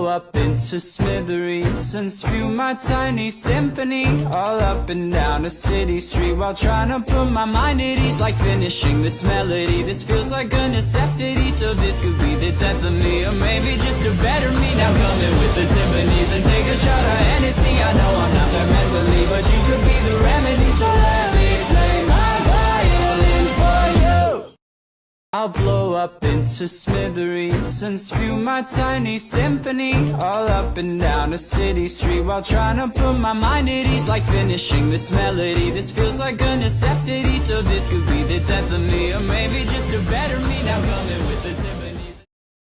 up into smithereens and spew my tiny symphony all up and down a city street while trying to put my mind at ease, like finishing this melody. This feels like a necessity, so this could be the death of me, or maybe just a better me. Now come in with the Tiffany's and take a shot of Hennessy. I know I'm not there mentally, but you could be the remedy, so let me play my violin for you. I'll blow up into smithereens and spew my tiny symphony all up and down a city street while trying to put my mind at ease, like finishing this melody. This feels like a necessity, so this could be the death of me, or maybe just a better me. Now come in with the